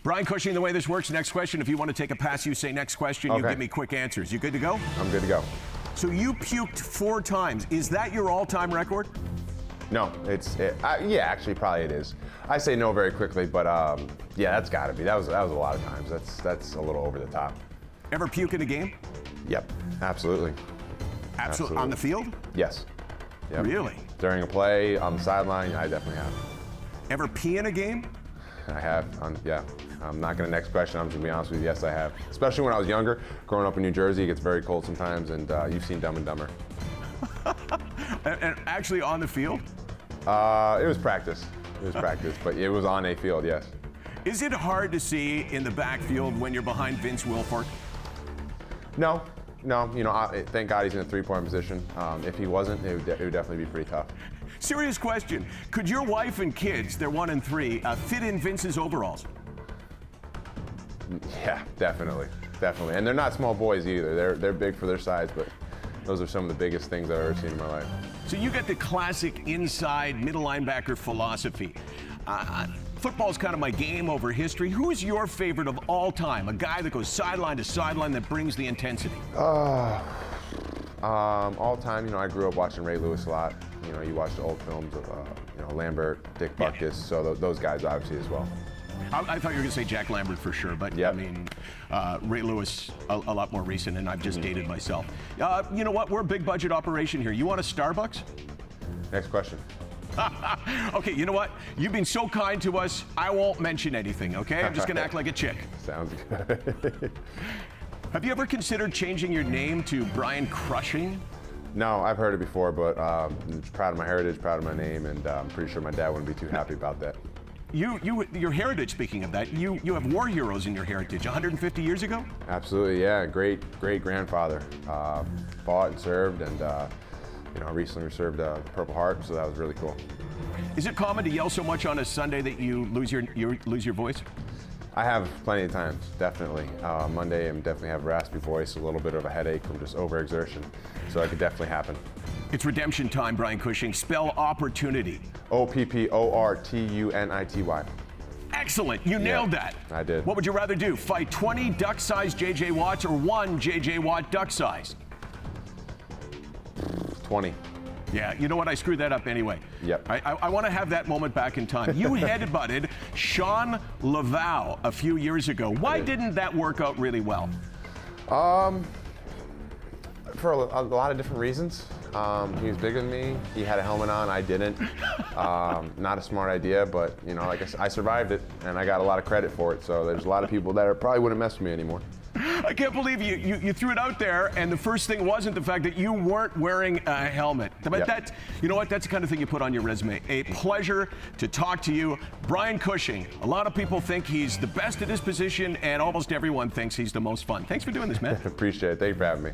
Brian Cushing, the way this works, next question. If you want to take a pass, you say next question. You Okay. give me quick answers. You good to go? I'm good to go. So you puked 4 times. Is that your all-time record? No, yeah, actually, probably it is. I say no very quickly, but yeah, that's got to be. That was a lot of times. That's a little over the top. Ever puke in a game? Yep, absolutely. Absolutely. On the field? Yes. Yep. Really? During a play, on the sideline, I definitely have. Ever pee in a game? I have. Yeah. I'm not going to next question. I'm just going to be honest with you. Yes, I have. Especially when I was younger. Growing up in New Jersey, it gets very cold sometimes, and you've seen Dumb and Dumber. And actually on the field? It was practice. But it was on a field, yes. Is it hard to see in the backfield when you're behind Vince Wilfork? No. You know, thank God he's in a three-point position. If he wasn't, it would definitely be pretty tough. Serious question. Could your wife and kids, they're 1 and 3, fit in Vince's overalls? Yeah, definitely. And they're not small boys either. They're big for their size, but those are some of the biggest things I've ever seen in my life. So you get the classic inside middle linebacker philosophy. Football's kind of my game over history. Who is your favorite of all time? A guy that goes sideline to sideline that brings the intensity. All time, you know, I grew up watching Ray Lewis a lot. You know, you watch the old films of, you know, Lambert, Dick Butkus, Yeah. so those guys obviously as well. I thought you were going to say Jack Lambert for sure, but Yep. I mean, Ray Lewis, a lot more recent, and I've just dated myself. You know what? We're a big budget operation here. You want a Starbucks? Next question. Okay, you know what? You've been so kind to us, I won't mention anything, okay? I'm just going to act like a chick. Sounds good. Have you ever considered changing your name to Brian Cushing? No, I've heard it before, but I'm proud of my heritage, proud of my name, and I'm pretty sure my dad wouldn't be too happy about that. Your heritage, speaking of that, you have war heroes in your heritage 150 years ago? Absolutely, yeah. Great grandfather fought and served, and you know, recently served the Purple Heart, so that was really cool. Is it common to yell so much on a Sunday that you lose your voice? I have plenty of times, definitely. Monday, I definitely have a raspy voice, a little bit of a headache from just overexertion, so it could definitely happen. It's redemption time, Brian Cushing. Spell opportunity. OPPORTUNITY. Excellent. You nailed that. I did. What would you rather do? Fight 20 duck-sized J.J. Watts or 1 J.J. Watt duck-sized? 20. Yeah, you know what? I screwed that up anyway. Yep. I want to have that moment back in time. You head-butted Sean Laval a few years ago. Why didn't that work out really well? For a lot of different reasons. He was bigger than me. He had a helmet on. I didn't. Not a smart idea, but you know, like I survived it, and I got a lot of credit for it. So there's a lot of people that probably wouldn't mess with me anymore. I can't believe you threw it out there, and the first thing wasn't the fact that you weren't wearing a helmet. But Yep. that's, you know what, that's the kind of thing you put on your resume. A pleasure to talk to you. Brian Cushing, a lot of people think he's the best at his position, and almost everyone thinks he's the most fun. Thanks for doing this, man. Appreciate it. Thank you for having me.